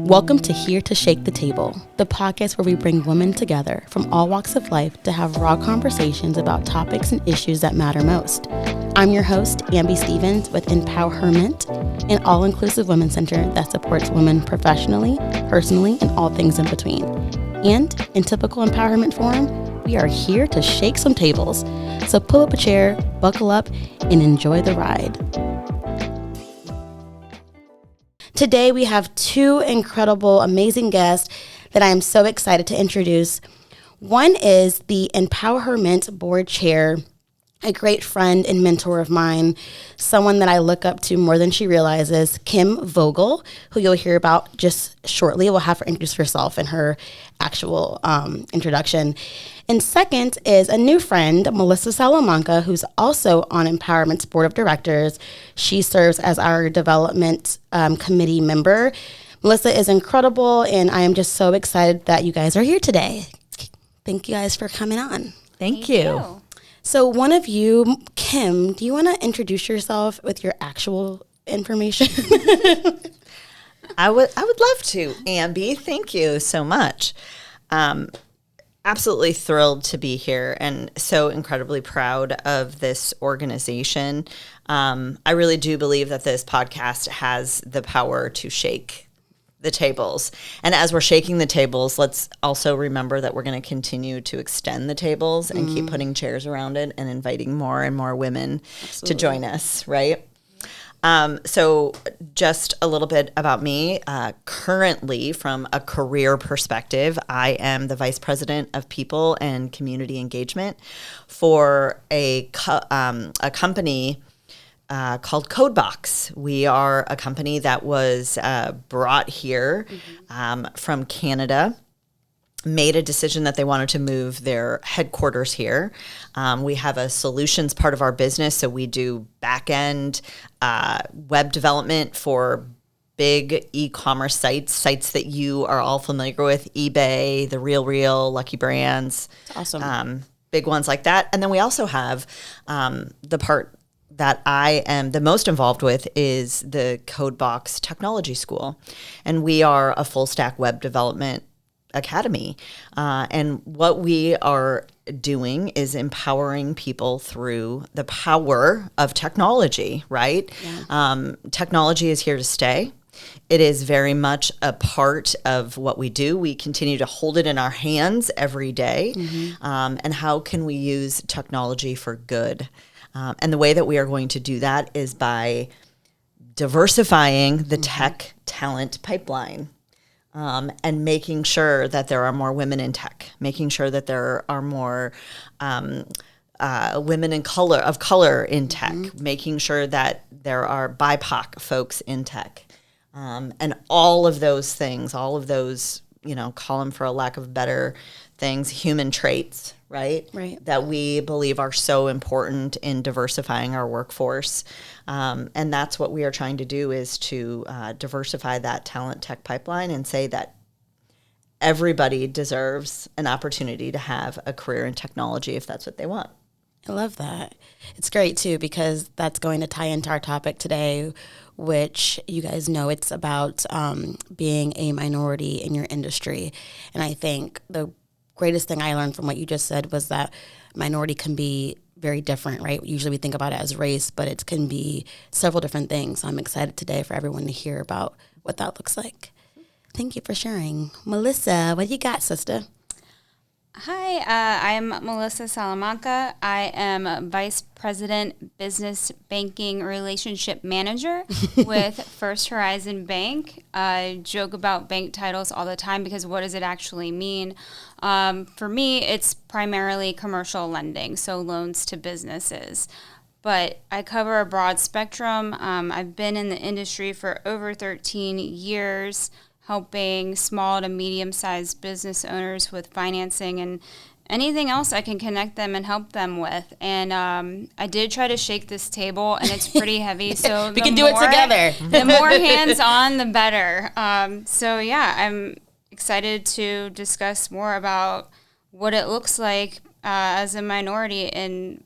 Welcome to Here to Shake the Table, the podcast where we bring women together from all walks of life to have raw conversations about topics and issues that matter most. I'm your host, Amby Stevens with Empowerment, an all-inclusive women's center that supports women professionally, personally, and all things in between. And in typical empowerment form, we are here to shake some tables. So pull up a chair, buckle up, and enjoy the ride. Today, we have two incredible, amazing guests that I am so excited to introduce. One is the Empowerment Board Chair, a great friend and mentor of mine, someone that I look up to more than she realizes, Kim Vogel, who you'll hear about just shortly. We'll have her introduce herself in her actual introduction. And second is a new friend, Melissa Salamanca, who's also on Empowerment's Board of Directors. She serves as our development committee member. Melissa is incredible, and I am just so excited that you guys are here today. Thank you guys for coming on. Thank you. So one of you, Kim, do you want to introduce yourself with your actual information? I would love to, Amby. Thank you so much. Absolutely thrilled to be here and so incredibly proud of this organization. I really do believe that this podcast has the power to shake the tables. And as we're shaking the tables, let's also remember that we're going to continue to extend the tables and keep putting chairs around it and inviting more and more women to join us, right? So just a little bit about me. Currently, from a career perspective, I am the Vice President of People and Community Engagement for a company called Codebox. We are a company that was brought here from Canada, made a decision that they wanted to move their headquarters here. We have a solutions part of our business, so we do back-end web development for big e-commerce sites that you are all familiar with, eBay, The RealReal, Lucky Brands. That's awesome. Big ones like that. And then we also have the part that I am the most involved with is the Codebox Technology School. And we are a full stack web development academy. And what we are doing is empowering people through the power of technology, right? Yeah. Technology is here to stay. It is very much a part of what we do. We continue to hold it in our hands every day. And how can we use technology for good? And the way that we are going to do that is by diversifying the tech talent pipeline. And making sure that there are more women in tech, making sure that there are more women of color in tech, making sure that there are BIPOC folks in tech, and all of those things, all of those, call them for a lack of better things, human traits, right? That we believe are so important in diversifying our workforce. And that's what we are trying to do is to diversify that talent tech pipeline and say that everybody deserves an opportunity to have a career in technology if that's what they want. I love that. It's great, too, because that's going to tie into our topic today, which you guys know it's about being a minority in your industry. And I think the greatest thing I learned from what you just said was that minority can be very different, right? Usually we think about it as race, but it can be several different things. So I'm excited today for everyone to hear about what that looks like. Thank you for sharing. Melissa, what do you got, sister? Hi, I'm Melissa Salamanca. I am Vice President, Business Banking Relationship Manager with First Horizon Bank. I joke about bank titles all the time because what does it actually mean? For me, it's primarily commercial lending, so loans to businesses. But I cover a broad spectrum. I've been in the industry for over 13 years, helping small to medium-sized business owners with financing and anything else I can connect them and help them with. And I did try to shake this table, and it's pretty heavy. So we can do it together. The more hands-on, the better. So yeah, I'm excited to discuss more about what it looks like as a minority in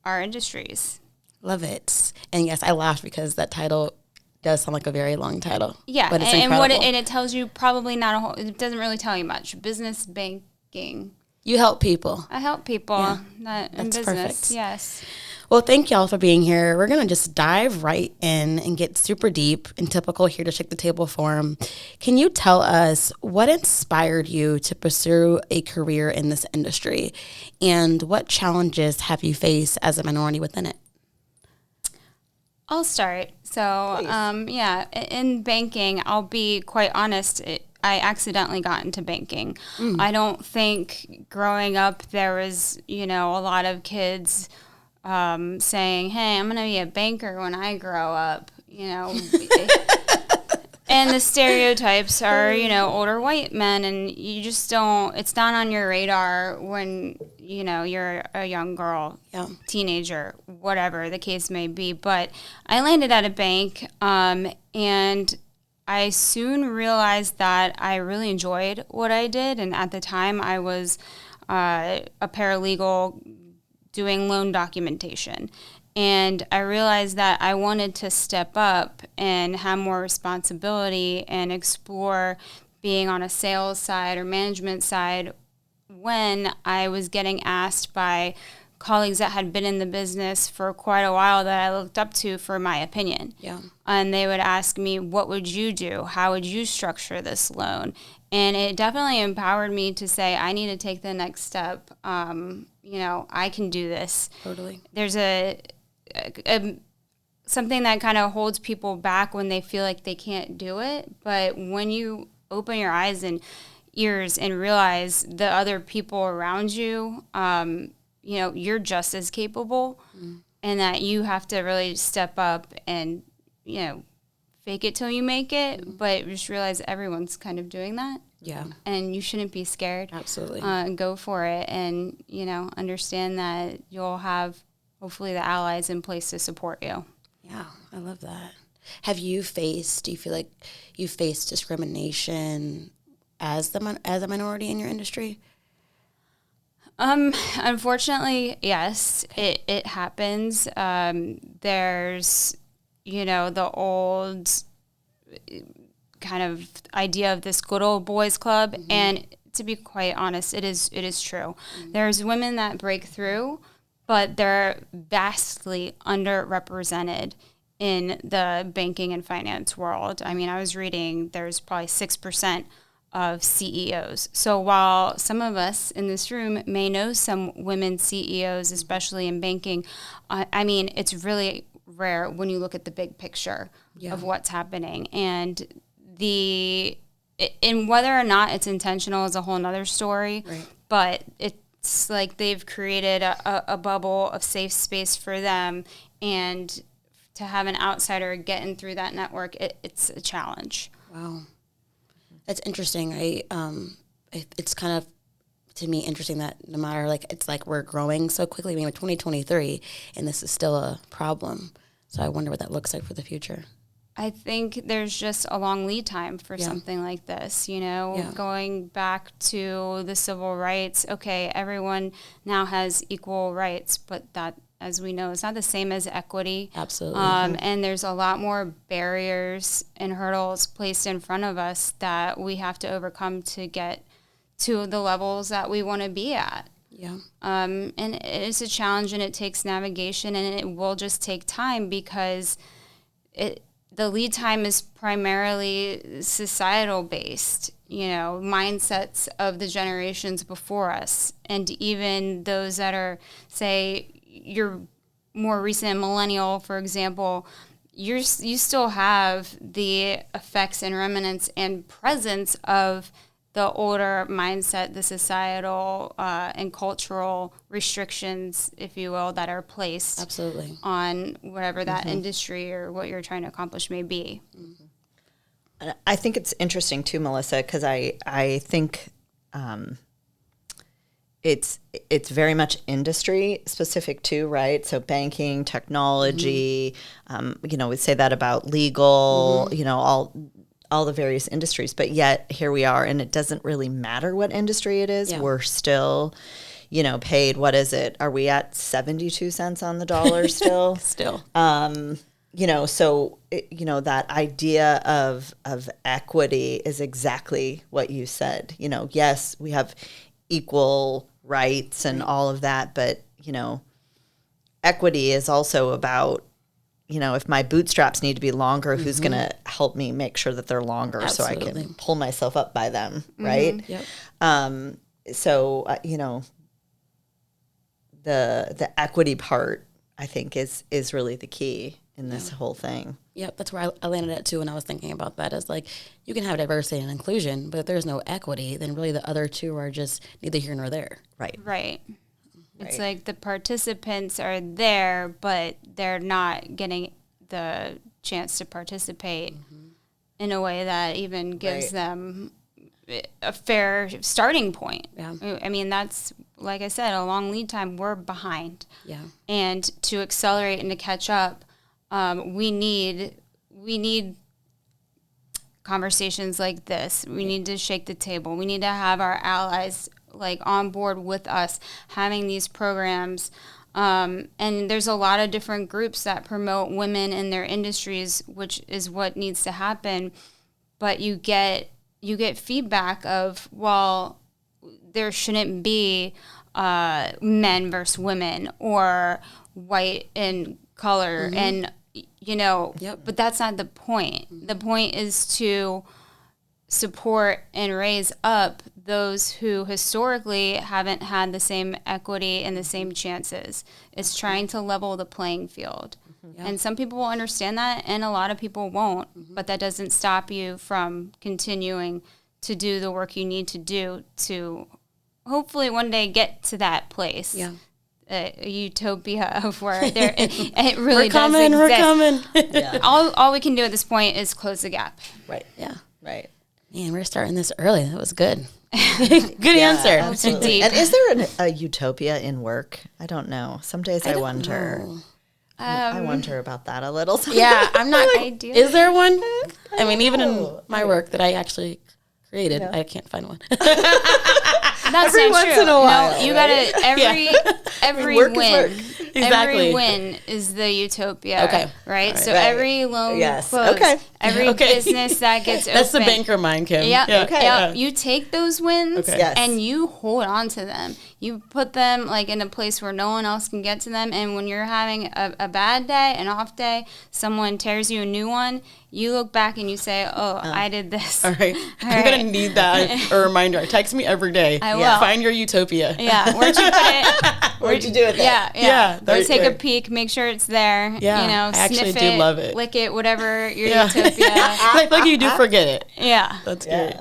our industries. Love it. And yes, I laughed because that title does sound like a very long title. Yeah, but it's and incredible. it tells you probably not a whole. It doesn't really tell you much. Business banking. You help people. I help people not in that's business. perfect. Yes. Well, thank y'all for being here. We're going to just dive right in and get super deep in typical Here to Shake the Table form. Can you tell us what inspired you to pursue a career in this industry, and what challenges have you faced as a minority within it? I'll start. So, in banking, I'll be quite honest. I accidentally got into banking. I don't think growing up there was, a lot of kids saying, "Hey, I'm going to be a banker when I grow up." And the stereotypes are, older white men, and you just don't. It's not on your radar when you're a young girl, teenager, whatever the case may be. But I landed at a bank, and I soon realized that I really enjoyed what I did. And at the time, I was a paralegal doing loan documentation. And I realized that I wanted to step up and have more responsibility and explore being on a sales side or management side when I was getting asked by colleagues that had been in the business for quite a while that I looked up to for my opinion. Yeah. And they would ask me, what would you do? How would you structure this loan? And it definitely empowered me to say, I need to take the next step. I can do this. Totally. There's something that kind of holds people back when they feel like they can't do it. But when you open your eyes and ears and realize the other people around you, you're just as capable, and that you have to really step up and, fake it till you make it, but just realize everyone's kind of doing that. Yeah. And you shouldn't be scared. Absolutely. Go for it, and, understand that you'll have hopefully the allies in place to support you. Yeah, I love that. Do you feel like you faced discrimination as a minority in your industry? Unfortunately, yes, it happens. There's, the old kind of idea of this good old boys club. And to be quite honest, it is true. There's women that break through, but they're vastly underrepresented in the banking and finance world. I mean, I was reading there's probably 6% of CEOs. So while some of us in this room may know some women CEOs, especially in banking, it's really rare when you look at the big picture of what's happening. And whether or not it's intentional is a whole nother story, right. But it's like they've created a bubble of safe space for them, and to have an outsider get in through that network, it's a challenge. Wow. That's interesting. It's kind of, to me, interesting that no matter, it's like we're growing so quickly. I mean, 2023, and this is still a problem. So I wonder what that looks like for the future. I think there's just a long lead time for something like this, going back to the civil rights. Okay, everyone now has equal rights, but that, as we know, is not the same as equity. Absolutely. And there's a lot more barriers and hurdles placed in front of us that we have to overcome to get to the levels that we want to be at. Yeah. And it's a challenge, and it takes navigation, and it will just take time, because the lead time is primarily societal based, mindsets of the generations before us, and even those that are, say, your more recent millennial, for example, you still have the effects and remnants and presence of the older mindset, the societal and cultural restrictions, if you will, that are placed absolutely on whatever that industry or what you're trying to accomplish may be. I think it's interesting too, Melissa, because I think it's very much industry specific too, right? So banking, technology, we say that about legal, all the various industries, but yet here we are, and it doesn't really matter what industry it is. Yeah. We're still, paid, what is it? Are we at 72 cents on the dollar still? Still. So, that idea of equity is exactly what you said. Yes, we have equal rights and all of that, but, equity is also about, if my bootstraps need to be longer, who's going to help me make sure that they're longer so I can pull myself up by them, right? Yep. The equity part, I think, is really the key in this whole thing. Yep, that's where I landed at too when I was thinking about that. Is like, you can have diversity and inclusion, but if there's no equity, then really the other two are just neither here nor there. Right. It's like the participants are there, but they're not getting the chance to participate in a way that even gives them a fair starting point. Yeah. I mean, that's, like I said, a long lead time. We're behind. Yeah. And to accelerate and to catch up, we need conversations like this. We need to shake the table. We need to have our allies like on board with us, having these programs. And there's a lot of different groups that promote women in their industries, which is what needs to happen. But you get feedback of, well, there shouldn't be men versus women or white and color, and but that's not the point. The point is to support and raise up those who historically haven't had the same equity and the same chances. It's trying to level the playing field. And some people will understand that and a lot of people won't, but that doesn't stop you from continuing to do the work you need to do to hopefully one day get to that place. Yeah. A utopia of where there it really does We're exist. coming. Yeah. All we can do at this point is close the gap. Right. Yeah. Right. Man, we're starting this early. That was good. Good answer. Absolutely. deep. And is there a utopia in work? I don't know. Some days I wonder. know. I wonder about that a little. Yeah, I'm not. Ideally. Is there one? I mean, even in my work that I actually created, I can't find one. That's Every not once true. in a while, No, you right? gotta every Work is win. work. Exactly. Every win is the utopia. Okay. Right? All So right. every loan Yes. closed, Okay. every Okay. business that gets That's the open. banker mind, Kim. Yeah. Okay. Yeah. You take those wins Okay. Yes. and you hold on to them. You put them like in a place where no one else can get to them. And when you're having a bad day, an off day, someone tears you a new one, you look back and you say, oh, I did this. All right. I'm going to need that a reminder. Text me every day. I will. Find your utopia. Yeah. Where'd you put it? What'd you do with it? Yeah. Yeah, Go that's take a great. peek, make sure it's there. Yeah, I actually sniff do it, love it. lick it, whatever your Yeah. utopia. like you do forget it. Yeah. That's Yeah. great.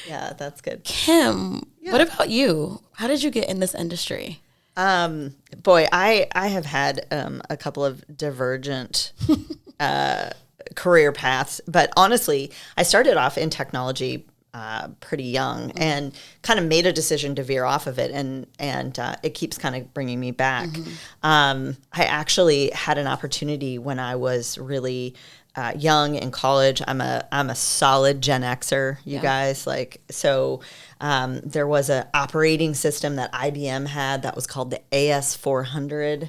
Yeah, that's good. Kim, what about you? How did you get in this industry? Boy, I have had a couple of divergent career paths, but honestly, I started off in technology pretty young and kind of made a decision to veer off of it, and it keeps kind of bringing me back. I actually had an opportunity when I was really young in college. I'm a solid Gen Xer, you guys. There was an operating system that IBM had that was called the AS400.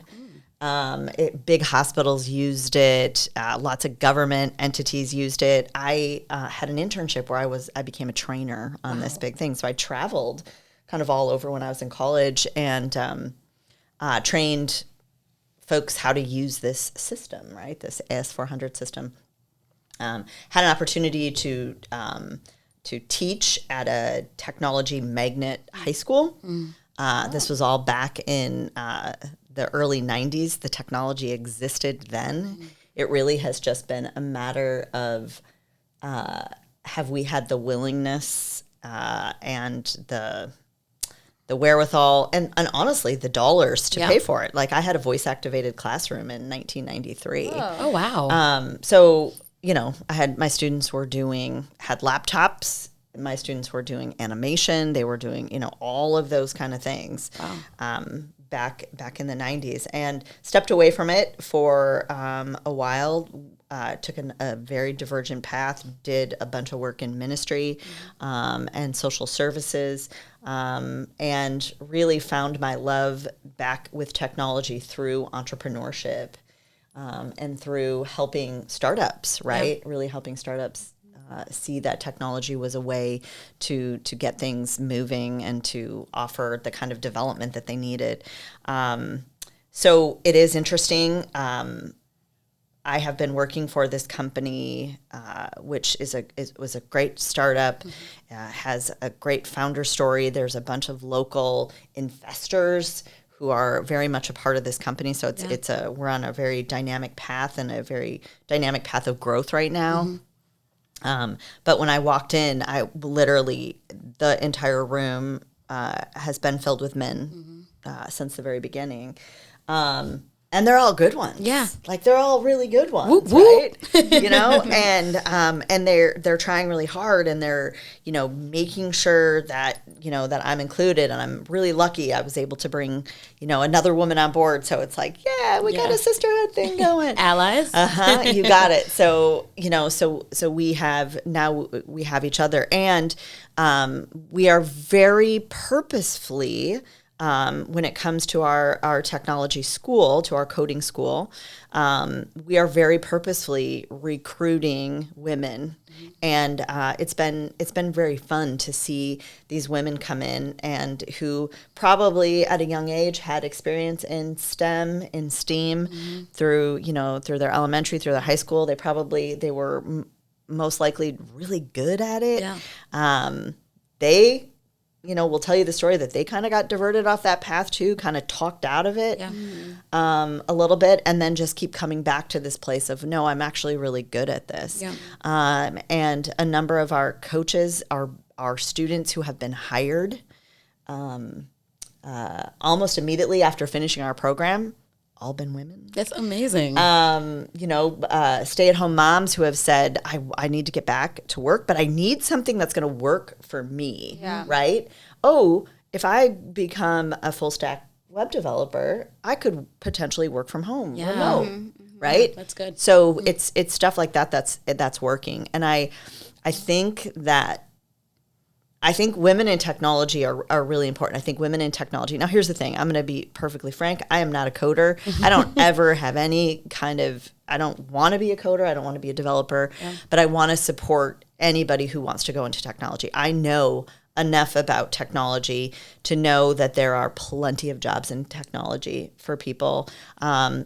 Big hospitals used it. Lots of government entities used it. I had an internship where I became a trainer on this big thing. So I traveled kind of all over when I was in college and trained folks how to use this system, right? This AS400 system. Had an opportunity to teach at a technology magnet high school. This was all back in the early 90s. The technology existed then. It really has just been a matter of have we had the willingness and the wherewithal and honestly the dollars to pay for it. Like I had a voice activated classroom in 1993. Oh, wow. So, I had my students had laptops. My students were doing animation. They were doing, all of those kind of things. Wow. Back in the 90s, and stepped away from it for a while. Took a very divergent path. Did a bunch of work in ministry and social services, and really found my love back with technology through entrepreneurship. and through helping startups, right? Really helping startups see that technology was a way to get things moving and to offer the kind of development that they needed. So it is interesting. I have been working for this company, which was a great startup, has a great founder story. There's a bunch of local investors who are very much a part of this company. So we're on a very dynamic path and a very dynamic path of growth right now. But when I walked in, the entire room has been filled with men since the very beginning. And they're all good ones. Yeah. Like they're all really good ones, whoop, whoop. right? And they're trying really hard, and they're, making sure that, that I'm included, and I'm really lucky I was able to bring, another woman on board. So it's like, we got a sisterhood thing going. Allies. You got it. So, so we have each other, and we are very purposefully, when it comes to our technology school, to our coding school, we are very purposefully recruiting women, and it's been very fun to see these women come in and who probably at a young age had experience in STEM, in STEAM, through their elementary, through their high school. They were most likely really good at it. Yeah. They will tell you the story that they kind of got diverted off that path too, kind of talked out of it a little bit, and then just keep coming back to this place of, no, I'm actually really good at this. Yeah. And a number of our coaches are students who have been hired almost immediately after finishing our program. All been women. That's amazing. Stay-at-home moms who have said, I need to get back to work, but I need something that's going to work for me, right? Oh, if I become a full-stack web developer, I could potentially work from home remote, right? That's good. So it's stuff like that that's working. And I think women in technology are really important. I think women in technology. Now, here's the thing. I'm going to be perfectly frank. I am not a coder. I don't ever have any I don't want to be a coder. I don't want to be a developer. Yeah. But I want to support anybody who wants to go into technology. I know enough about technology to know that there are plenty of jobs in technology for people,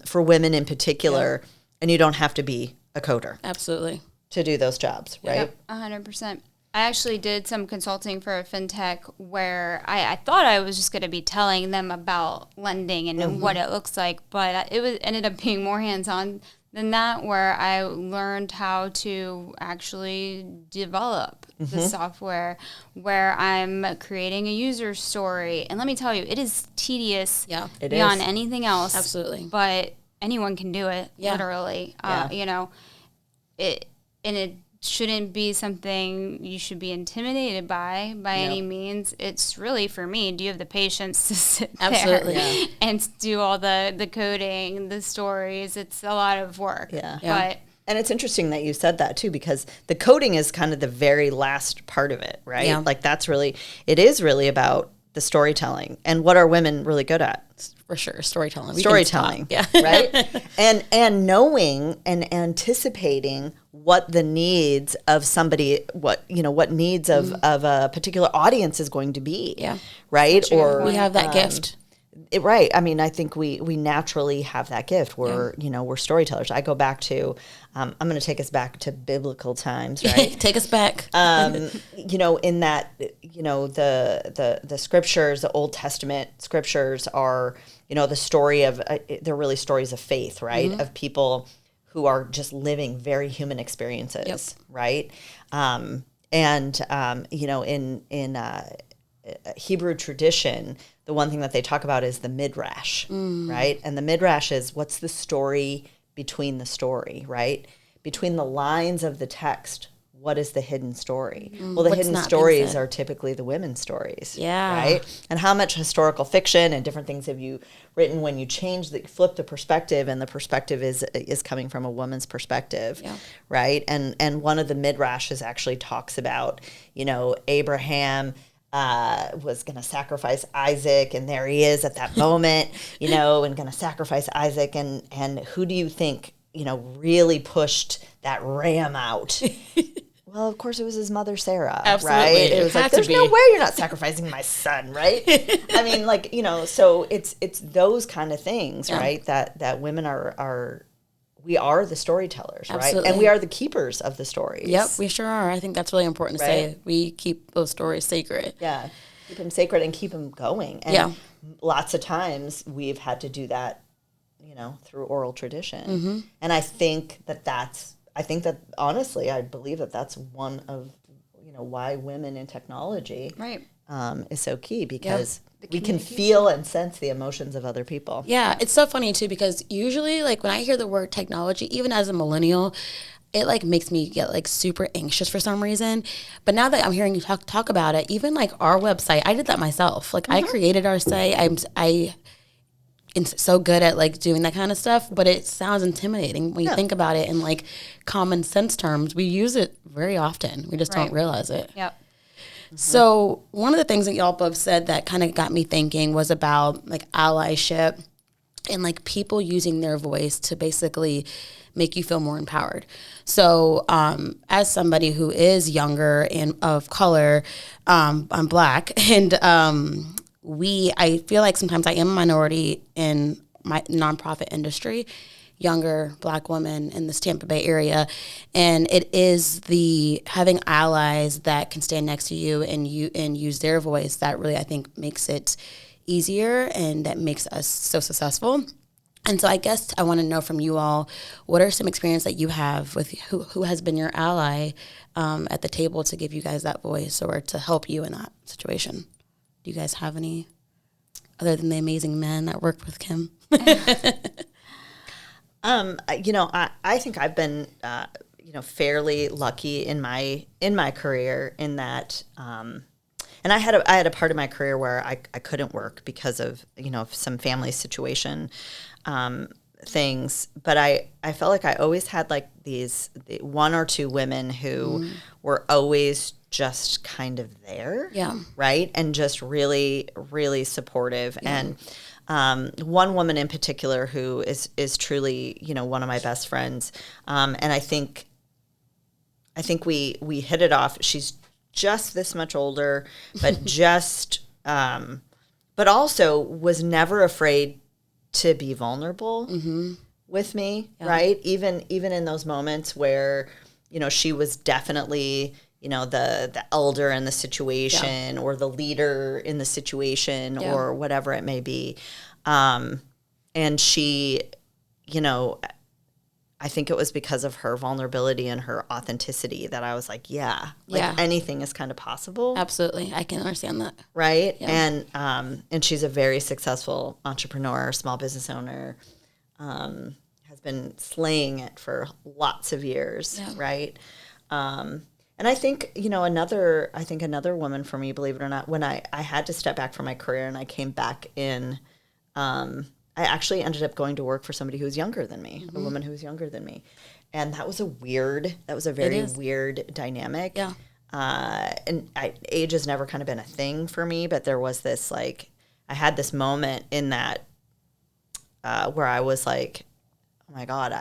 for women in particular. Yeah. And you don't have to be a coder. Absolutely. To do those jobs, right? Yep, 100%. I actually did some consulting for a fintech where I thought I was just going to be telling them about lending and what it looks like, but it ended up being more hands-on than that, where I learned how to actually develop the software, where I'm creating a user story. And let me tell you, it is tedious beyond anything else. Absolutely. But anyone can do it, literally. It shouldn't be something you should be intimidated by any means. It's really, for me, do you have the patience to sit there and do all the coding, the stories? It's a lot of work. But and it's interesting that you said that too, because the coding is kind of the very last part of it, right? Yeah. Like it is really about the storytelling. And what are women really good at? For sure, storytelling. Storytelling, right? And knowing and anticipating what the needs of somebody, what needs of a particular audience is going to be, right? Or we have that gift. Right. I mean, I think we naturally have that gift. We're storytellers. I go back to, I'm going to take us back to biblical times, right? Take us back. In that, the scriptures, the Old Testament scriptures are, the story of, they're really stories of faith, right? Of people who are just living very human experiences, right? In Hebrew tradition, the one thing that they talk about is the midrash, right? And the midrash is, what's the story between the story, right? Between the lines of the text, what is the hidden story? Well, the hidden stories are typically the women's stories, right? And how much historical fiction and different things have you written when you flip the perspective, and the perspective is coming from a woman's perspective, right? And one of the midrashes actually talks about, Abraham was going to sacrifice Isaac, and there he is at that moment, and going to sacrifice Isaac. And who do you think, really pushed that ram out? Well, of course, it was his mother, Sarah. Absolutely. Right? It was like, there's no way you're not sacrificing my son, right? I mean, so it's those kind of things, right? That women we are the storytellers, Absolutely. right? And we are the keepers of the stories. Yep, we sure are. I think that's really important to say. We keep those stories sacred. Yeah, keep them sacred and keep them going. And lots of times we've had to do that, through oral tradition. And I think that honestly, I believe that that's one of, why women in technology is so key, because we can feel and sense the emotions of other people. Yeah, it's so funny too, because usually when I hear the word technology, even as a millennial, it makes me get super anxious for some reason. But now that I'm hearing you talk about it, even our website, I did that myself. I created our site. I'm so good at doing that kind of stuff, but it sounds intimidating when you think about it in common sense terms. We use it very often. We just don't realize it. Yep. So one of the things that y'all both said that kind of got me thinking was about allyship and people using their voice to basically make you feel more empowered. So as somebody who is younger and of color, I'm Black, and I feel like sometimes I am a minority in my nonprofit industry, younger Black woman in this Tampa Bay area, and it is the having allies that can stand next to you and use their voice that really I think makes it easier and that makes us so successful. And so I guess I want to know from you all, what are some experience that you have with who has been your ally at the table to give you guys that voice or to help you in that situation? Do you guys have any other than the amazing men that worked with Kim? I think I've been, fairly lucky in my career in that, and I had a part of my career where I couldn't work because of, some family situation, things, but I felt like I always had these one or two women who were always just kind of there. Yeah. Right. And just really, really supportive. Yeah. And one woman in particular who is truly, one of my best friends. And I think we hit it off. She's just this much older, but but also was never afraid to be vulnerable with me. Yeah. Right. Even in those moments where, she was definitely, the elder in the situation or the leader in the situation or whatever it may be. And she, I think it was because of her vulnerability and her authenticity that I was like, anything is kind of possible. Absolutely. I can understand that. Right. Yeah. And she's a very successful entrepreneur, small business owner, has been slaying it for lots of years. Yeah. Right. And I think, another woman for me, believe it or not, when I had to step back from my career and I came back in, I actually ended up going to work for somebody who was younger than me, a woman who was younger than me. And that was a very weird dynamic. Yeah. And age has never kind of been a thing for me, but there was this, I had this moment in that, where I was like, oh my God,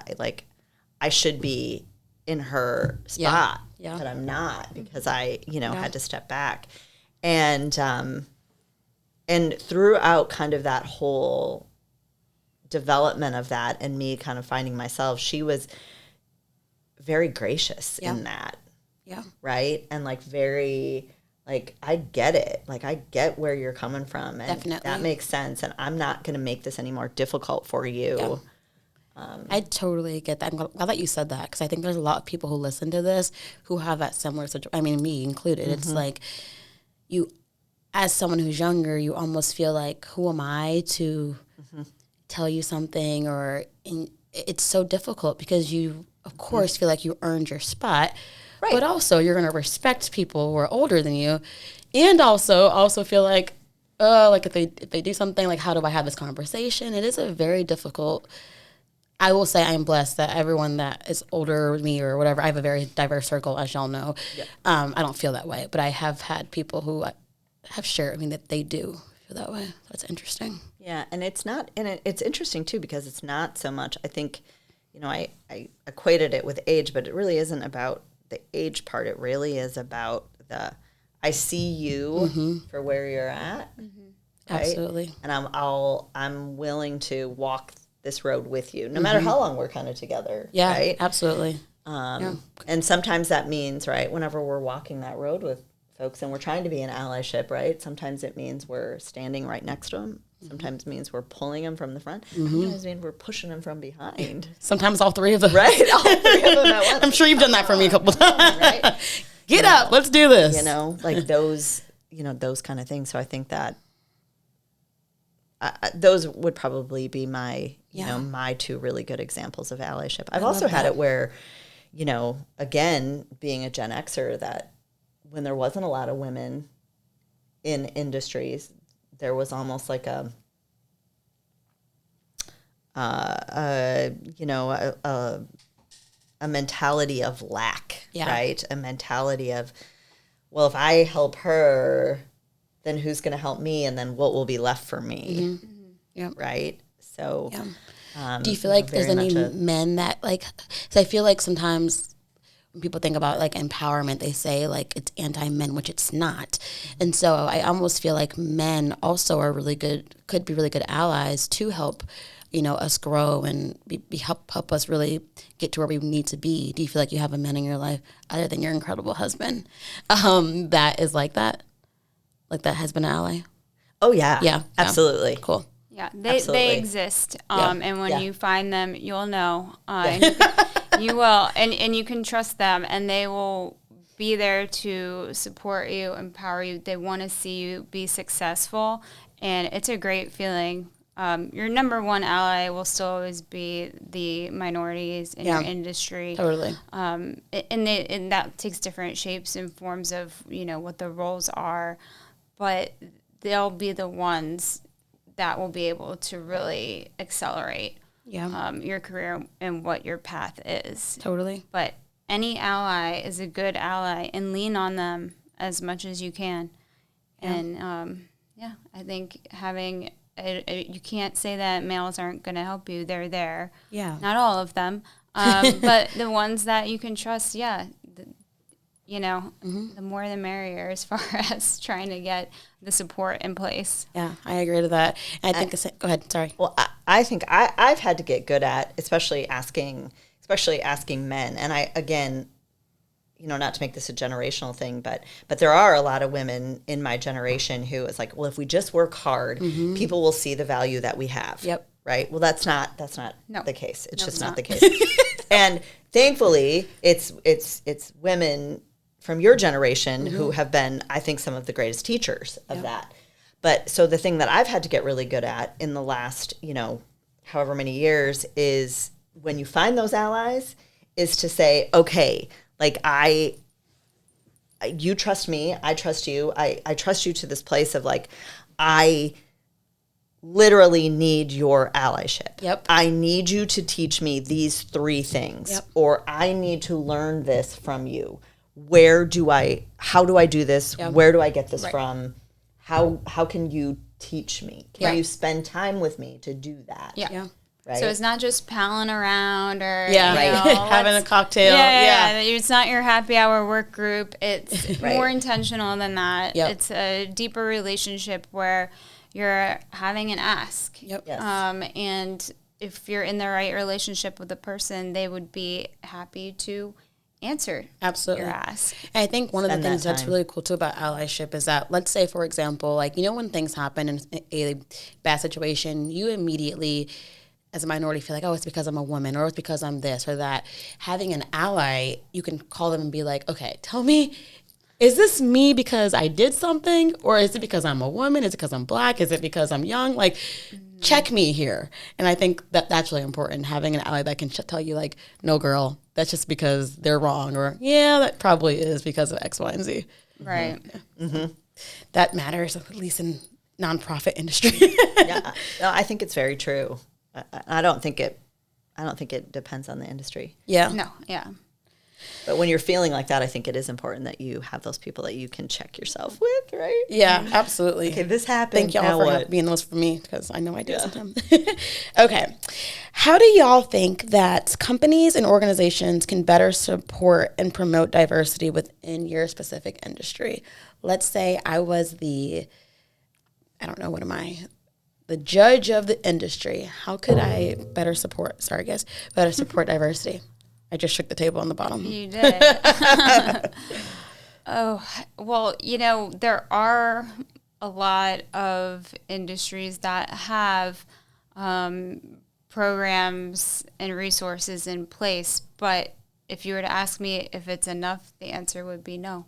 I should be in her spot, but I'm not, because I, had to step back. And throughout kind of that whole development of that and me kind of finding myself, she was very gracious in that. Yeah. Right. And very, I get it. I get where you're coming from. And definitely. That makes sense. And I'm not going to make this any more difficult for you. Yeah. I totally get that. I'm glad that you said that, because I think there's a lot of people who listen to this who have that similar situation. I mean, me included. It's you, as someone who's younger, you almost feel like, who am I to tell you something? It's so difficult because you, of course, feel like you earned your spot, right. But also you're going to respect people who are older than you, and also feel like, if they do something, how do I have this conversation? It is a very difficult. I will say I'm blessed that everyone that is older than me or whatever, I have a very diverse circle, as y'all know. Yeah. I don't feel that way, but I have had people who have shared, I mean, that they do feel that way. That's interesting. Yeah, and it's interesting too because it's not so much. I think, I equated it with age, but it really isn't about the age part. It really is about I see you for where you're at, right? Absolutely. And I'm willing to walk this road with you, no matter how long we're kind of together. Yeah, right? absolutely. And sometimes that means, right, whenever we're walking that road with folks and we're trying to be an allyship, right? Sometimes it means we're standing right next to them. Sometimes means we're pulling them from the front. Sometimes means we're pushing them from behind. Sometimes all three of them. Right? All three of them at once. I'm sure you've done that for me a couple times. Right? Get up, let's do this. Like those, those kind of things. So I think that those would probably be my, my two really good examples of allyship. I've also had it where, again, being a Gen Xer, that when there wasn't a lot of women in industries, there was almost like a mentality of lack, right? A mentality of, well, if I help her, then who's going to help me? And then what will be left for me? Right? So, do you feel like there's any men that so I feel like sometimes when people think about empowerment, they say it's anti-men, which it's not. And so I almost feel like men also are could be really good allies to help, us grow and help us really get to where we need to be. Do you feel like you have a man in your life other than your incredible husband that is like that has been an ally? Oh yeah. Yeah. Absolutely. Cool. Yeah, they exist, and when you find them, you'll know, and you will, and you can trust them, and they will be there to support you, empower you. They want to see you be successful, and it's a great feeling. Your number one ally will still always be the minorities in your industry. Totally. And that takes different shapes and forms of what the roles are, but they'll be the ones that will be able to really accelerate your career and what your path is. Totally. But any ally is a good ally, and lean on them as much as you can. Yeah. And I think having you can't say that males aren't going to help you. They're there. Yeah. Not all of them, but the ones that you can trust. The more the merrier as far as trying to get the support in place. Yeah, I agree to that. And I think go ahead. Sorry. Well, I think I've had to get good at, especially asking men. And I, again, not to make this a generational thing, but there are a lot of women in my generation who is like, well, if we just work hard, people will see the value that we have. Yep. Right. Well, that's not No. the case. It's just it's not the not. case. And thankfully, it's women from your generation who have been, I think, some of the greatest teachers of that. But so the thing that I've had to get really good at in the last, however many years is when you find those allies is to say, okay, you trust me, I trust you, I trust you to this place of I literally need your allyship. Yep. I need you to teach me these 3 things, or I need to learn this from you. How do I do this? Yep. Where do I get this from? How can you teach me? Can you spend time with me to do that? Yeah. Right? So it's not just palling around or having a cocktail. Yeah. It's not your happy hour work group. It's more intentional than that. Yep. It's a deeper relationship where you're having an ask. Yep. Yes. And if you're in the right relationship with the person, they would be happy to answer your ask. And I think one of the things that's time. really cool too about allyship is that, let's say, for example, when things happen in a bad situation, you immediately, as a minority, feel like, oh, it's because I'm a woman, or it's because I'm this or that. Having an ally, you can call them and be like, okay, tell me, is this me because I did something, or is it because I'm a woman? Is it because I'm black? Is it because I'm young? Check me here. And I think that that's really important, having an ally that can tell you, no, girl, that's just because they're wrong, or yeah, that probably is because of X, Y, and Z. Right. That matters, at least in nonprofit industry. Yeah, no, I think it's very true. I don't think it depends on the industry. Yeah. No, yeah. But when you're feeling like that, I think it is important that you have those people that you can check yourself with, right? Yeah, absolutely. Okay, this happened. Thank y'all now for what? being those for me, because I know I do sometimes. Okay. How do y'all think that companies and organizations can better support and promote diversity within your specific industry? Let's say I was the judge of the industry. How could I better support diversity? I just shook the table on the bottom. You did. Oh, well, there are a lot of industries that have programs and resources in place, but if you were to ask me if it's enough, the answer would be no.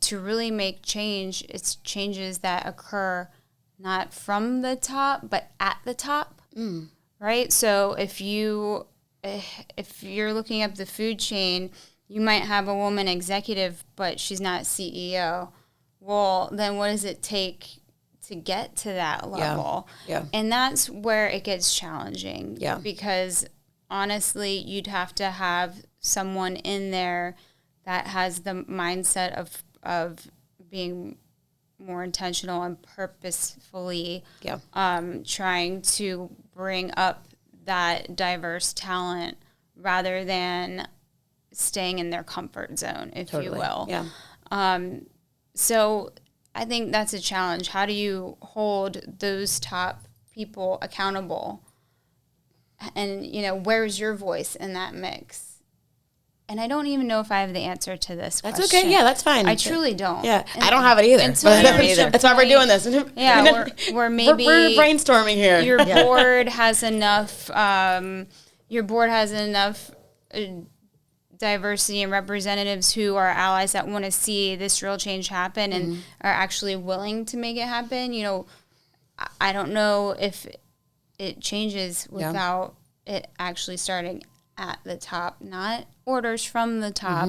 To really make change, it's changes that occur not from the top, but at the top, right? So if you're looking up the food chain, you might have a woman executive, but she's not CEO. Well, then what does it take to get to that level? Yeah. And that's where it gets challenging. Yeah. Because honestly, you'd have to have someone in there that has the mindset of being more intentional and purposefully trying to bring up that diverse talent rather than staying in their comfort zone, if you will. Yeah. So I think that's a challenge. How do you hold those top people accountable? And, where's your voice in that mix? And I don't even know if I have the answer to this question. That's okay. Yeah, that's fine. I truly don't. Yeah, I don't have it either. That's why we're doing this. Yeah, we're maybe we're brainstorming here. Your board has enough. Your board has enough diversity and representatives who are allies that want to see this real change happen and are actually willing to make it happen. I don't know if it changes without it actually starting at the top, not orders from the top,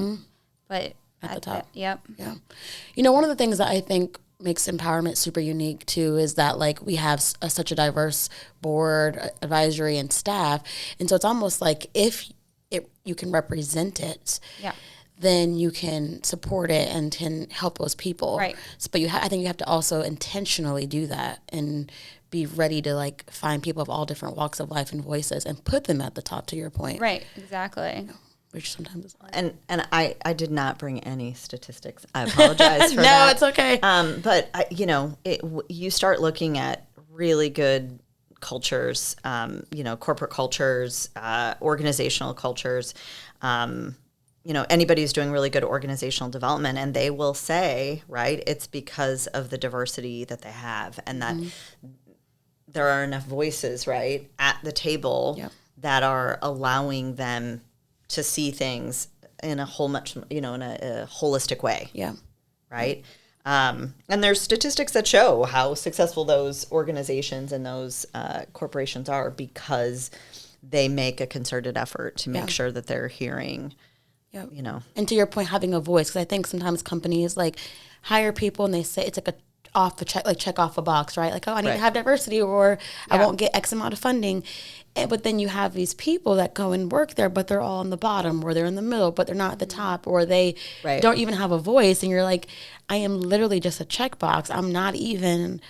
but at the top. Yep. Yeah. One of the things that I think makes empowerment super unique too is that we have such a diverse board, advisory, and staff, and so it's almost like if you can represent it, then you can support it and can help those people. Right. So, but I think you have to also intentionally do that and be ready to find people of all different walks of life and voices and put them at the top, to your point. Right. Exactly. Which sometimes is hard. And I did not bring any statistics. I apologize for that. No, it's okay. But you start looking at really good cultures, corporate cultures, organizational cultures. Anybody who's doing really good organizational development, and they will say, right, it's because of the diversity that they have, and that there are enough voices, right, at the table that are allowing them to see things in a holistic way. Yeah. Right. And there's statistics that show how successful those organizations and those corporations are because they make a concerted effort to make sure that they're hearing, And to your point, having a voice, because I think sometimes companies hire people and they say it's check off a box, right? I need to have diversity or I won't get X amount of funding. But then you have these people that go and work there, but they're all on the bottom or they're in the middle, but they're not at the top, or they don't even have a voice. And you're like, I am literally just a checkbox. I'm not even,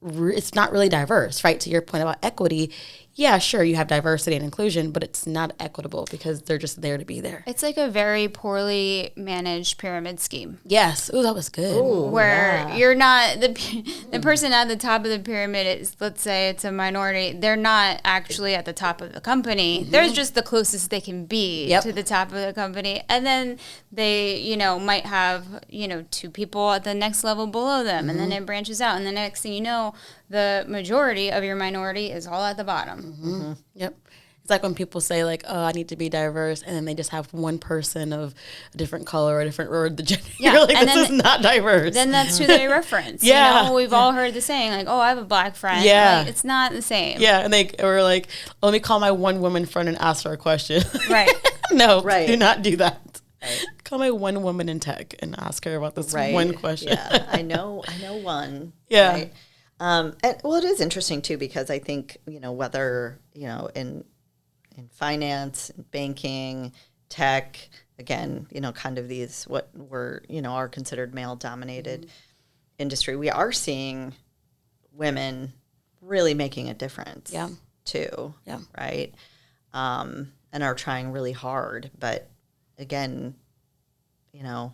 it's not really diverse, right? To your point about equity. Yeah, sure, you have diversity and inclusion, but it's not equitable because they're just there to be there. It's like a very poorly managed pyramid scheme. Yes. Ooh, that was good. Ooh, where you're not, the person at the top of the pyramid is, let's say it's a minority, they're not actually at the top of the company. They're just the closest they can be to the top of the company. And then they, might have, two people at the next level below them, and then it branches out. And the next thing you know, the majority of your minority is all at the bottom. Yep. It's like when people say oh, I need to be diverse, and then they just have one person of a different color or a different or the gender. Yeah. You're like, and this is not diverse. Then that's who they reference. We've all heard the saying oh, I have a black friend. Yeah. It's not the same. Yeah. And they were like, let me call my one woman friend and ask her a question. Right. No, do not do that. Right. Call my one woman in tech and ask her about this one question. Yeah, I know one. Yeah. Right? And it is interesting too, because I think, whether, in in finance, banking, tech, again, kind of these what were, are considered male-dominated industry. We are seeing women really making a difference too, right? And are trying really hard. But again, we don't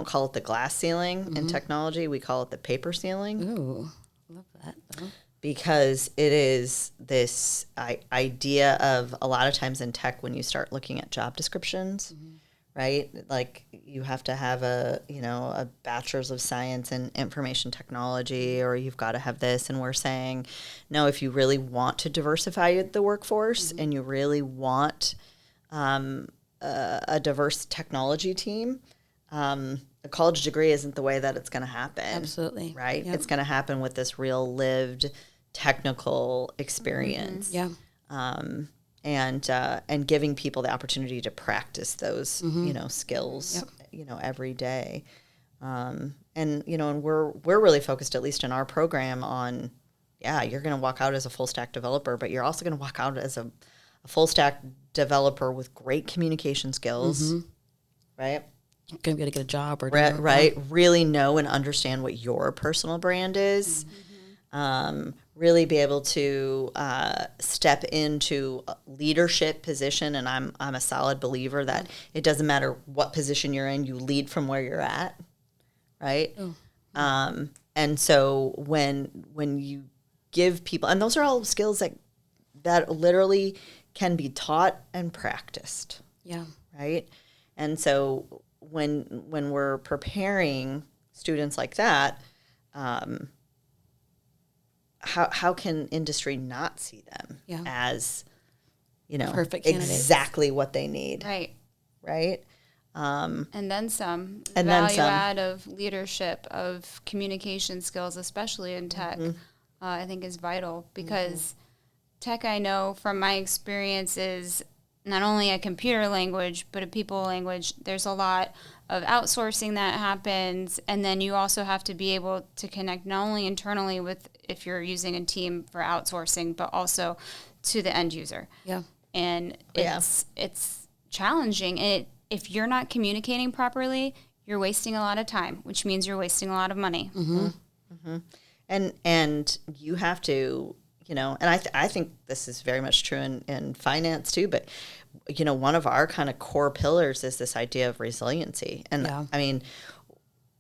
call it the glass ceiling in technology. We call it the paper ceiling. Ooh, love that though. Because it is this idea of a lot of times in tech when you start looking at job descriptions, right? Like you have to have a bachelor's of science in information technology, or you've got to have this. And we're saying, no, if you really want to diversify the workforce and you really want a diverse technology team, a college degree isn't the way that it's going to happen. Absolutely. Right? Yep. It's going to happen with this real lived technical experience. And giving people the opportunity to practice those, skills, every day. And we're really focused, at least in our program, on, you're going to walk out as a full stack developer, but you're also going to walk out as a full stack developer with great communication skills, right? You're going to be able to get a job or right. Really know and understand what your personal brand is. Really be able to step into a leadership position, and I'm a solid believer that it doesn't matter what position you're in, you lead from where you're at, right? And so when you give people, and those are all skills that literally can be taught and practiced, right? And so when we're preparing students like that, how can industry not see them as, perfect candidates. Exactly what they need? Right. And then some. And value then some. add of leadership, of communication skills, especially in tech, I think is vital, because tech, I know from my experience, is not only a computer language, but a people language. There's a lot of outsourcing that happens, and then you also have to be able to connect not only internally with, if you're using a team for outsourcing, but also to the end user. And it's challenging. And if you're not communicating properly, you're wasting a lot of time, which means you're wasting a lot of money. And you have to, and I think this is very much true in finance too, but one of our kind of core pillars is this idea of resiliency. And I mean,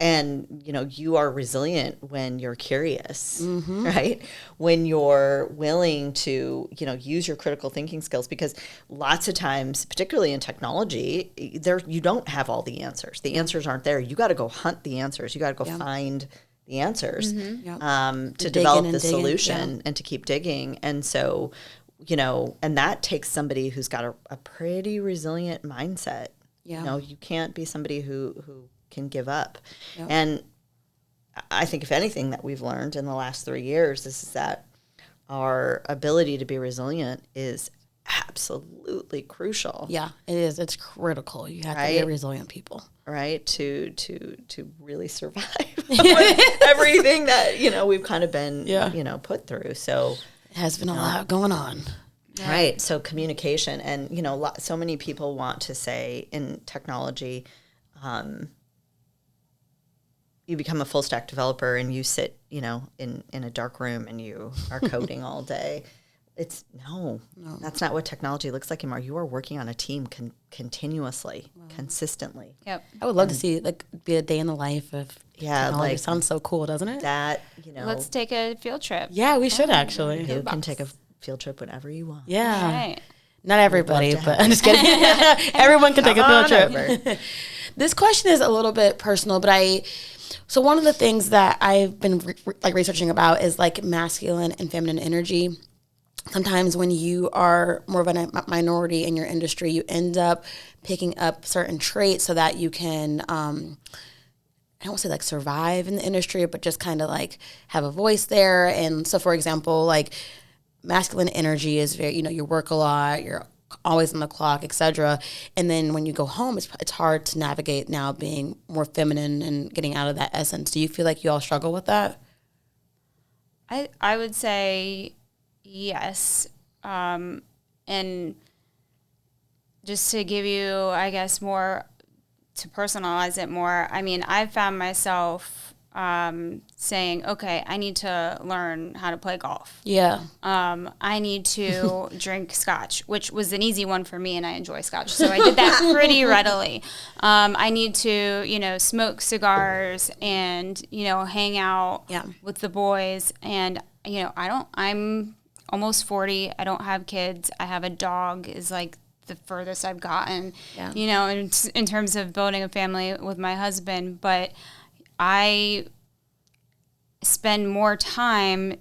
and you are resilient when you're curious, right? When you're willing to, use your critical thinking skills, because lots of times, particularly in technology, you don't have all the answers. The answers aren't there. You got to go hunt the answers. You got to go find the answers to develop the solution and to keep digging. And so, and that takes somebody who's got a pretty resilient mindset. You can't be somebody who can give up. And I think, if anything, that we've learned in the last 3 years is that our ability to be resilient is absolutely crucial. Yeah, it is. It's critical. You have to be resilient people. Right, to really survive everything that we've kind of been put through. So it has been a lot going on. Right. So communication, and so many people want to say in technology, you become a full stack developer and you sit in a dark room and you are coding all day. It's no, that's not what technology looks like anymore. You are working on a team continuously, consistently. Yep. I would love to see be a day in the life of technology. It sounds so cool, doesn't it? That Let's take a field trip. Yeah, we should actually. You can take a field trip whenever you want. Yeah. Right. Not everybody, but I'm just kidding. Everyone can take a field trip. This question is a little bit personal, but so one of the things that I've been researching about is masculine and feminine energy. Sometimes when you are more of a minority in your industry, you end up picking up certain traits so that you can, I don't want to say survive in the industry, but just kind of have a voice there. And so, for example, masculine energy is very, you work a lot, you're always on the clock, etc. And then when you go home, it's hard to navigate now being more feminine and getting out of that essence. Do you feel like you all struggle with that? I would say yes. And just to give you, I guess, more, to personalize it more, I mean, I've found myself saying, okay, I need to learn how to play golf. Yeah. I need to drink scotch, which was an easy one for me, and I enjoy scotch. So I did that pretty readily. I need to, smoke cigars and, hang out with the boys. And, I'm almost 40. I don't have kids. I have a dog is like the furthest I've gotten, in terms of building a family with my husband. But I spend more time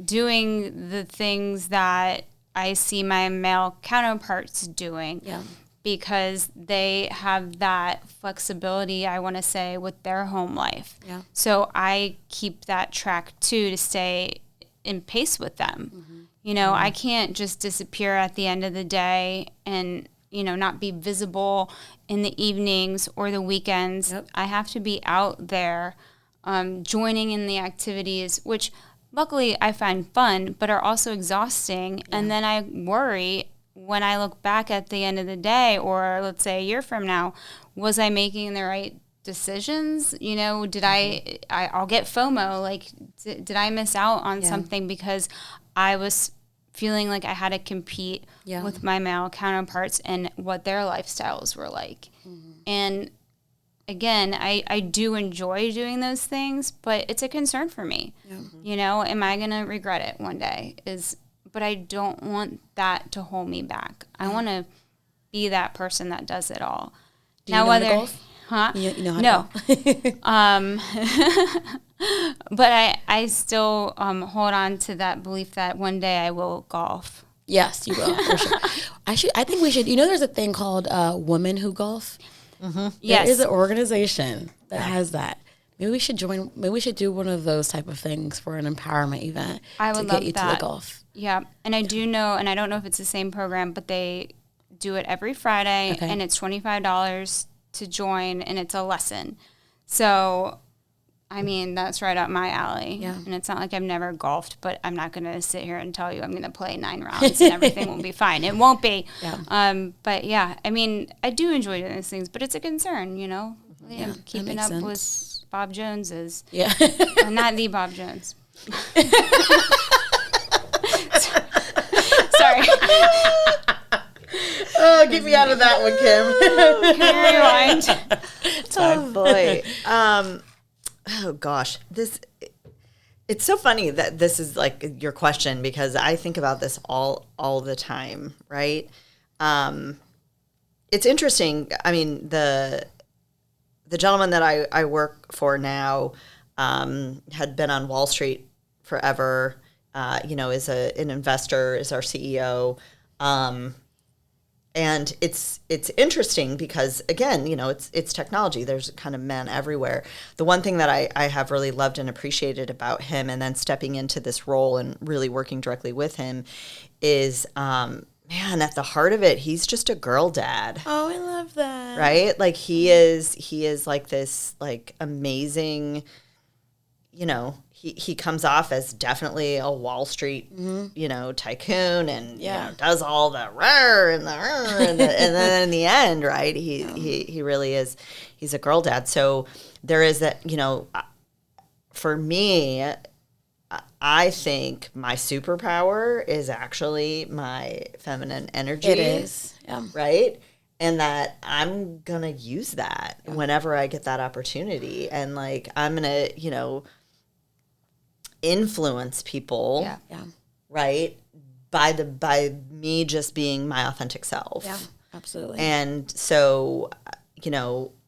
doing the things that I see my male counterparts doing because they have that flexibility, I want to say, with their home life. Yeah. So I keep that track, too, to stay in pace with them. I can't just disappear at the end of the day and, not be visible in the evenings or the weekends. Yep. I have to be out there joining in the activities, which luckily I find fun, but are also exhausting. Yeah. And then I worry when I look back at the end of the day, or let's say a year from now, was I making the right decisions? Did I'll get FOMO, like, did I miss out on something because I was feeling like I had to compete with my male counterparts and what their lifestyles were like. And again, I do enjoy doing those things, but it's a concern for me. Am I going to regret it one day? But I don't want that to hold me back. I want to be that person that does it all. Do you know how to golf? Huh? You know how to golf? But I still hold on to that belief that one day I will golf. Yes, you will, for sure. I think we should, there's a thing called Women Who Golf. Yes. There is an organization that has that. Maybe we should join, maybe we should do one of those type of things for an empowerment event I would to love get you that. to the golf. Yeah, and I do know, and I don't know if it's the same program, but they do it every Friday, and it's $25 to join, and it's a lesson. So, I mean, that's right up my alley. Yeah. And it's not like I've never golfed, but I'm not going to sit here and tell you I'm going to play 9 rounds and everything will be fine. It won't be. Yeah. But yeah, I mean, I do enjoy doing these things, but it's a concern, keeping up with Bob Joneses. Yeah. Not the Bob Jones. Sorry. Oh, get me out of that one, Kim. Can you rewind? Oh, boy. Oh, gosh. It's so funny that this is like your question, because I think about this all the time, right? It's interesting. I mean, the gentleman that I work for now had been on Wall Street forever, is an investor, is our CEO. And it's interesting because, again, it's technology. There's kind of men everywhere. The one thing that I have really loved and appreciated about him, and then stepping into this role and really working directly with him, is, man, at the heart of it, he's just a girl dad. Oh, I love that. Right? Like he is like this like amazing, he comes off as definitely a Wall Street, tycoon, and does all the rah and and then in the end, right? He really is. He's a girl dad. So there is that. For me, I think my superpower is actually my feminine energy. It is, right. And that I'm gonna use that whenever I get that opportunity, and like I'm gonna, influence people, right? By me just being my authentic self. Yeah, absolutely. And so,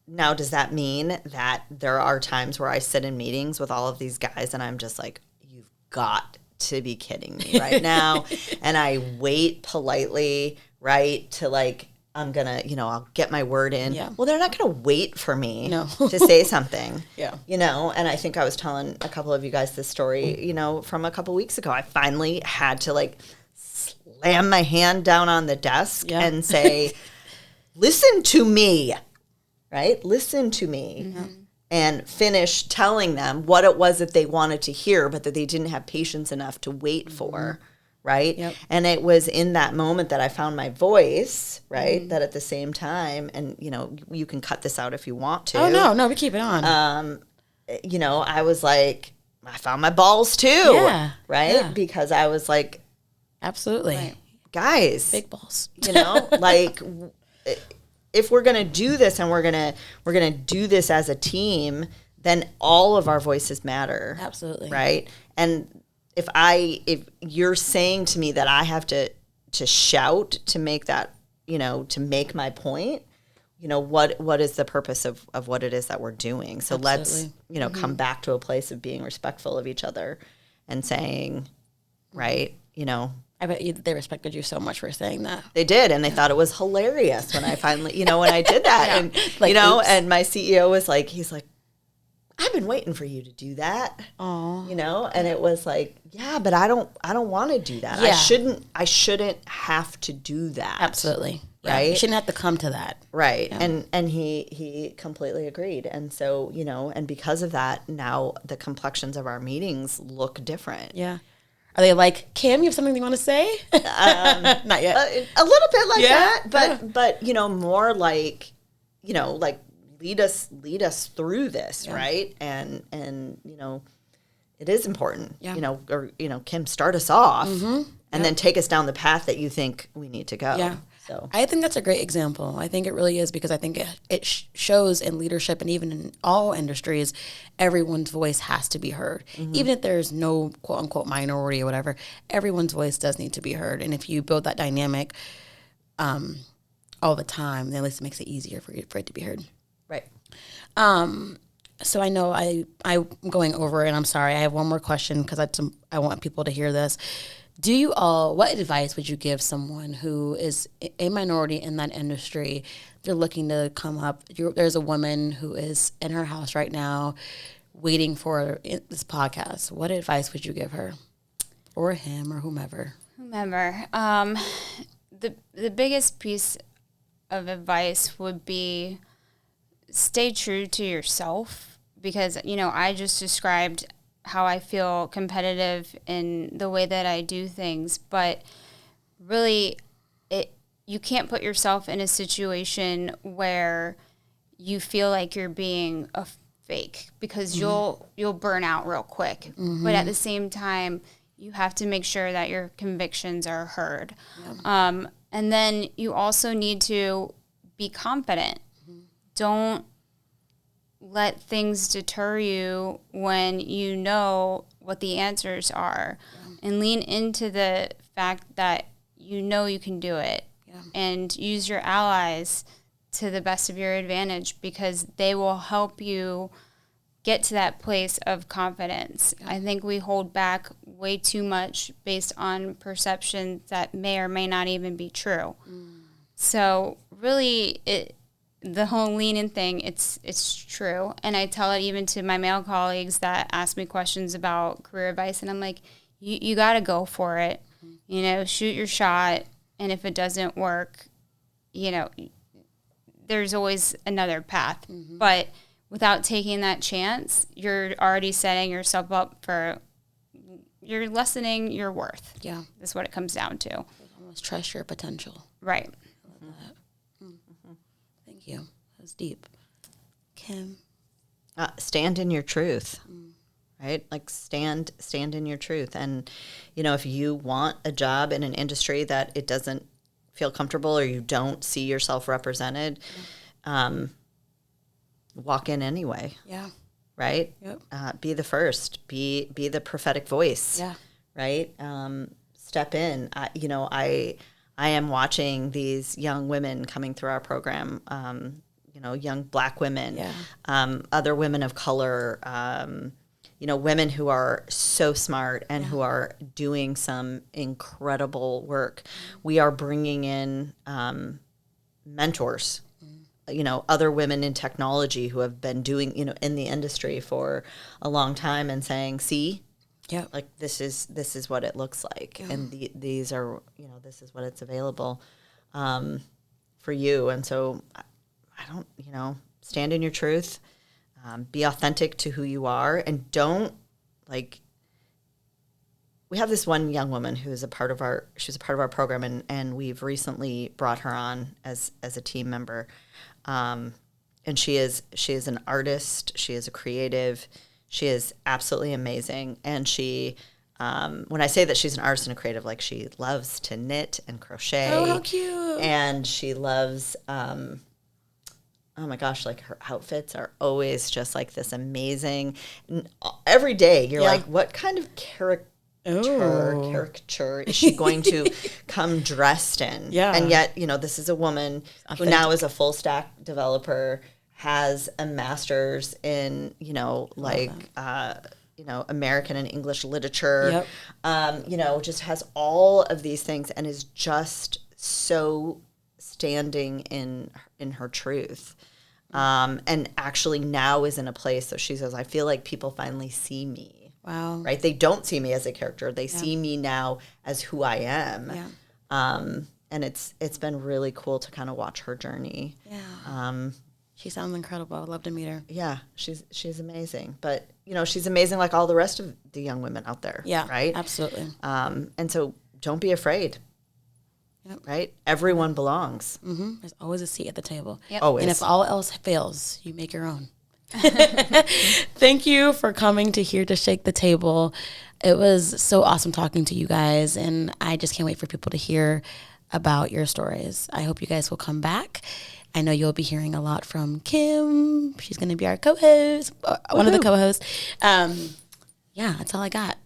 now does that mean that there are times where I sit in meetings with all of these guys and I'm just like, you've got to be kidding me right now? And I wait politely, right, to like, I'm going to, I'll get my word in. Yeah. Well, they're not going to wait for me to say something. And I think I was telling a couple of you guys this story, from a couple weeks ago. I finally had to like slam my hand down on the desk and say, listen to me, right? Listen to me. And finish telling them what it was that they wanted to hear, but that they didn't have patience enough to wait for. right? Yep. And it was in that moment that I found my voice, right? That at the same time, and you can cut this out if you want to. Oh no, we keep it on. I was like, I found my balls too, Yeah, right? yeah. Because I was like, Absolutely. guys, Big balls. like if we're gonna do this and we're gonna do this as a team, then all of our voices matter. Absolutely. Right. And if you're saying to me that I have to shout to make that, to make my point, what is the purpose of what it is that we're doing? So Absolutely. let's, come back to a place of being respectful of each other and saying, right, I bet they respected you so much for saying that. they did, and they thought it was hilarious when I finally, when I did that, and Like, oops. and my CEO was like, he's like, I've been waiting for you to do that, Aw. and it was like, yeah, but I don't want to do that. Yeah. I shouldn't have to do that. Absolutely. Yeah. Right? You shouldn't have to come to that. Right. Yeah. And he completely agreed. And so, and because of that, now the complexions of our meetings look different. Yeah. Are they like, Kim, you have something you want to say? Not yet. A little bit like Yeah. that, but more like, like lead us through this, right? And it is important, or Kim, start us off, and then take us down the path that you think we need to go. Yeah. So I think that's a great example. I think it really is, because I think it shows in leadership, and even in all industries, everyone's voice has to be heard. Even if there's no quote unquote minority or whatever, everyone's voice does need to be heard. And if you build that dynamic all the time, then at least it makes it easier for it to be heard. right. So I know I'm going over, and I'm sorry. I have one more question, because I want people to hear this. What advice would you give someone who is a minority in that industry? They're looking to come up. There's a woman who is in her house right now waiting for this podcast. What advice would you give her, or him, or whomever? The biggest piece of advice would be stay true to yourself, because, I just described how I feel competitive in the way that I do things, but really you can't put yourself in a situation where you feel like you're being a fake, because you'll burn out real quick. But at the same time, you have to make sure that your convictions are heard. And then you also need to be confident. Don't let things deter you when you know what the answers are, and lean into the fact that you can do it, and use your allies to the best of your advantage, because they will help you get to that place of confidence. I think we hold back way too much based on perceptions that may or may not even be true. So really, the whole lean-in thing, it's true. And I tell it even to my male colleagues that ask me questions about career advice, and I'm like, you got to go for it. Shoot your shot, and if it doesn't work, there's always another path. But without taking that chance, you're already setting yourself up for, you're lessening your worth. Yeah. That's what it comes down to. Almost trust your potential. Right. Thank you. That was deep. Kim? Stand in your truth, right? Like stand in your truth. And, if you want a job in an industry that it doesn't feel comfortable, or you don't see yourself represented, walk in anyway. Yeah. Right? Yep. Be the first. Be the prophetic voice. Yeah. Right? Step in. I am watching these young women coming through our program, young Black women, other women of color, women who are so smart and who are doing some incredible work. We are bringing in mentors, other women in technology who have been doing, in the industry for a long time, and saying, see, like this is what it looks like, and these are, this is what it's available for you. And so I don't, stand in your truth, be authentic to who you are, and don't we have this one young woman who is she's a part of our program, and we've recently brought her on as a team member. And she is an artist. She is a creative. She is absolutely amazing. And she, when I say that she's an artist and a creative, like she loves to knit and crochet. Oh, how cute. And she loves, oh my gosh, like her outfits are always just like this amazing. Every day you're like, what kind of caricature is she going to come dressed in? Yeah. And yet, this is a woman who now is a full stack developer, has a master's in, American and English literature, just has all of these things and is just so standing in her truth. And actually now is in a place, so she says, I feel like people finally see me. Wow. Right? They don't see me as a character. They see me now as who I am. Yeah. And it's been really cool to kind of watch her journey. Yeah. She sounds incredible. I'd love to meet her. Yeah, she's amazing. But, she's amazing like all the rest of the young women out there. Yeah, right? Absolutely. And so don't be afraid. Yep. Right? Everyone belongs. Mm-hmm. There's always a seat at the table. Yep. Always. And if all else fails, you make your own. Thank you for coming to Here to Shake the Table. It was so awesome talking to you guys, and I just can't wait for people to hear about your stories. I hope you guys will come back. I know you'll be hearing a lot from Kim. She's going to be our co-host, one of the co-hosts. Yeah, that's all I got.